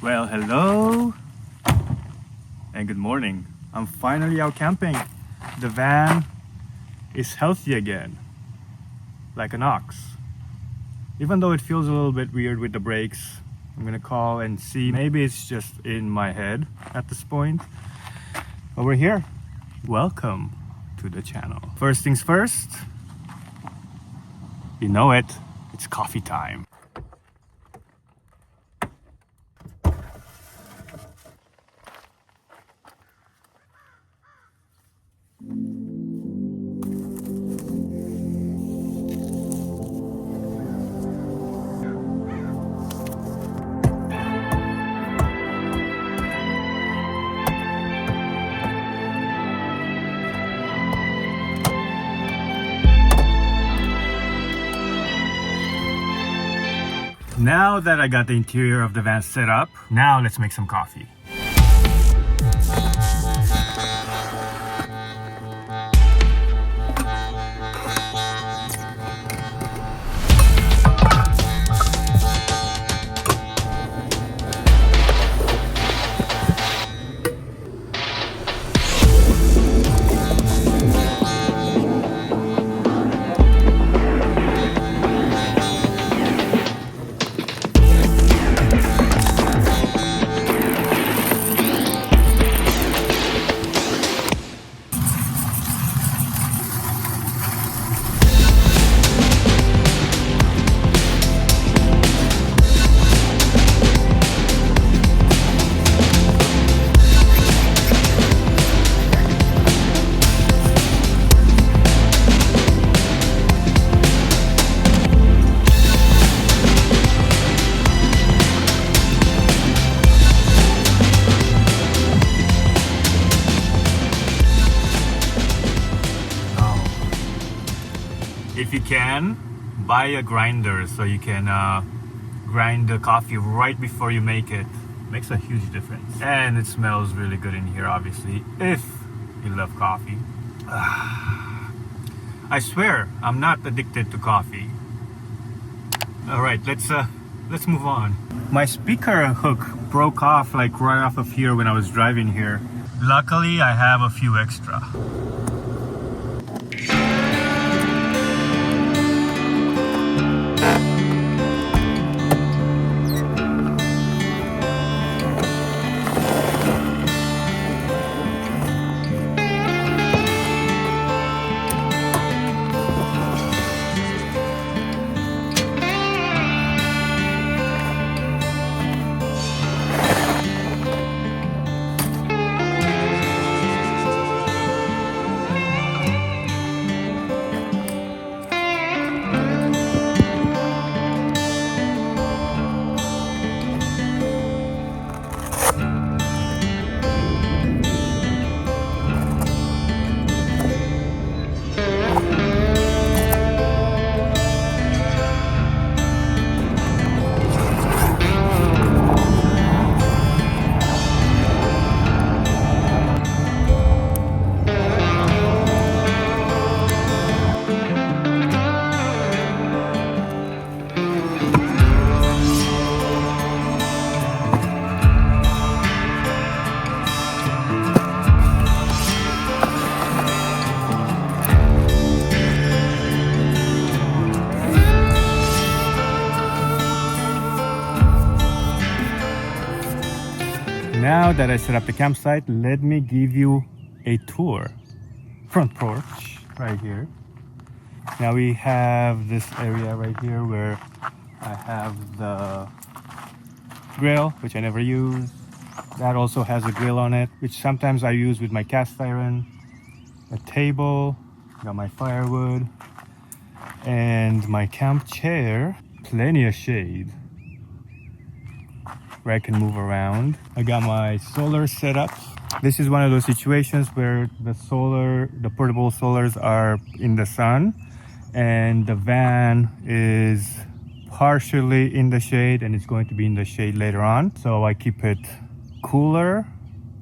Well, hello and good morning. I'm finally out camping. The van is healthy again, like an ox. Even though it feels a little bit weird with the brakes, I'm gonna call and see. Maybe it's just in my head at this point. But we're here. Welcome to the channel. First things first, you know it, it's coffee time. Now that I got the interior of the van set up, now let's make some coffee. If you can, buy a grinder so you can grind the coffee right before you make it. Makes a huge difference. And it smells really good in here, obviously, if you love coffee. I swear, I'm not addicted to coffee. Alright, let's move on. My speaker hook broke off like right off of here when I was driving here. Luckily, I have a few extra. Now that I set up the campsite, let me give you a tour. Front porch right here. Now we have this area right here where I have the grill, which I never use. That also has a grill on it, which sometimes I use with my cast iron. A table, got my firewood, and my camp chair. Plenty of shade where I can move around. I got my solar set up. This is one of those situations where the portable solars are in the sun and the van is partially in the shade and it's going to be in the shade later on. So I keep it cooler.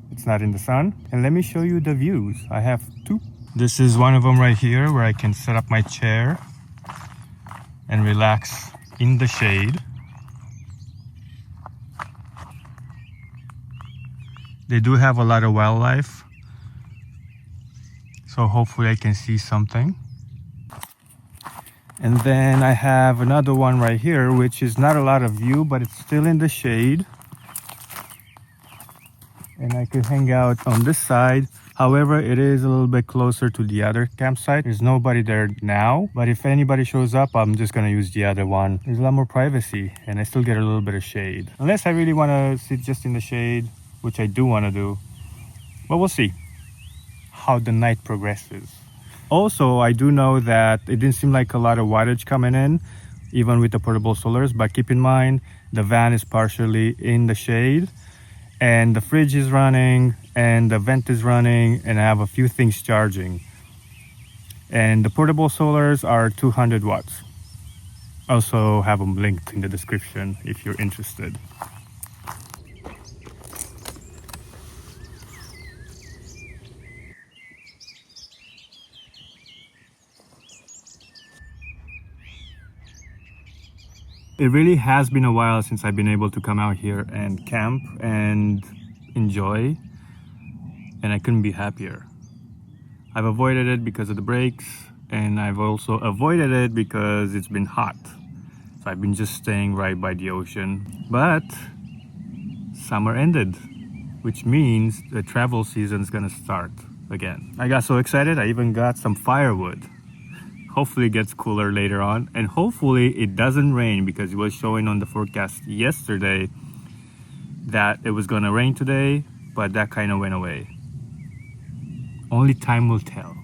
It's not in the sun. And let me show you the views. I have two. This is one of them right here where I can set up my chair and relax in the shade. They do have a lot of wildlife, so hopefully I can see something. And then I have another one right here, which is not a lot of view, but it's still in the shade. And I could hang out on this side. However, it is a little bit closer to the other campsite. There's nobody there now, but if anybody shows up, I'm just gonna use the other one. There's a lot more privacy and I still get a little bit of shade. Unless I really wanna sit just in the shade, which I do wanna do. But we'll see how the night progresses. Also, I do know that it didn't seem like a lot of wattage coming in, even with the portable solars, but keep in mind, the van is partially in the shade and the fridge is running and the vent is running and I have a few things charging. And the portable solars are 200 watts. Also have them linked in the description if you're interested. It really has been a while since I've been able to come out here and camp and enjoy, and I couldn't be happier. I've avoided it because of the breaks, and I've also avoided it because it's been hot. So I've been just staying right by the ocean. But summer ended, which means the travel season is gonna start again. I got so excited, I even got some firewood. Hopefully it gets cooler later on, and hopefully it doesn't rain, because it was showing on the forecast yesterday that it was gonna rain today, but that kind of went away. Only time will tell.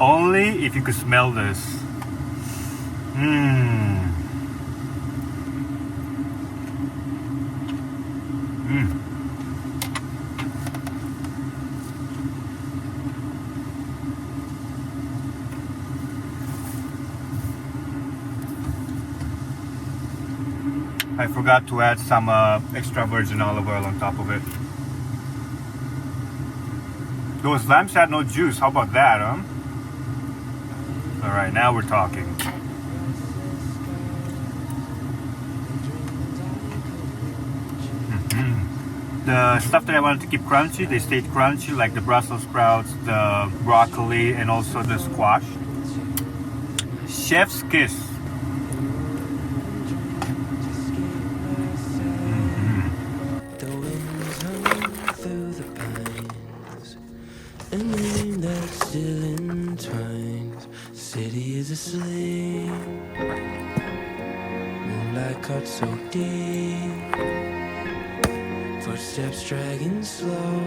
Only if you could smell this. Mmm. Mmm. I forgot to add some extra virgin olive oil on top of it. Those lambs had no juice. How about that, huh? All right, now we're talking. The stuff that I wanted to keep crunchy, they stayed crunchy, like the Brussels sprouts, the broccoli, and also the squash. Chef's kiss. The winds hum through the pines, and rain that still entwines. City is asleep, moonlight cut so deep. Footsteps dragging slow,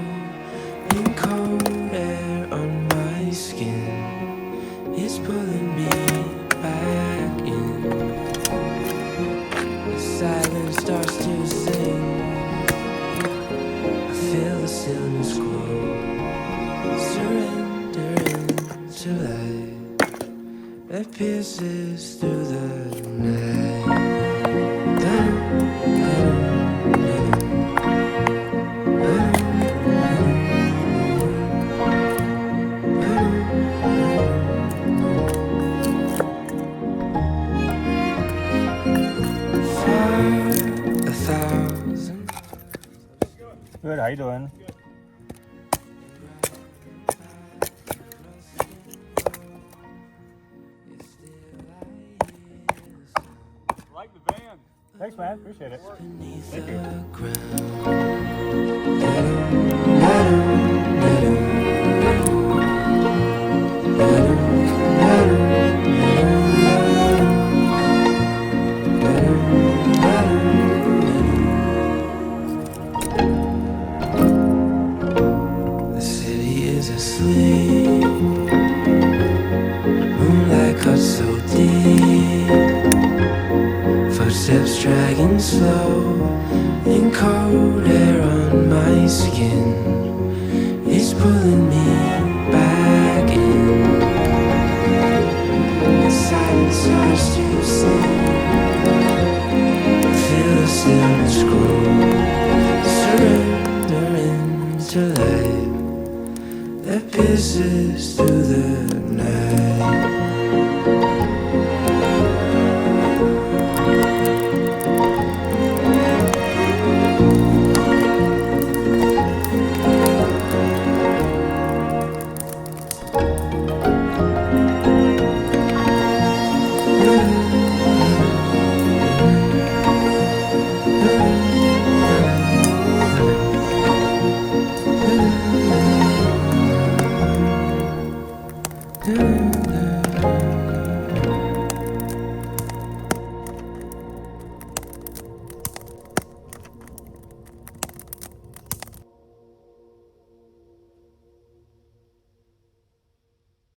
in cold air on my skin is pulling me back in. The silence starts to sing. I feel the stillness grow, surrendering to light that pierces through the night. Good, how you doing? Like the van. Thanks, man. Appreciate it. Thank you. The city is asleep, moonlight cut so deep. Footsteps dragging slow, in cold air on my skin is pulling me back in. The silence starts to sing. Feel the stillness grow, surrendering to light that pierces through the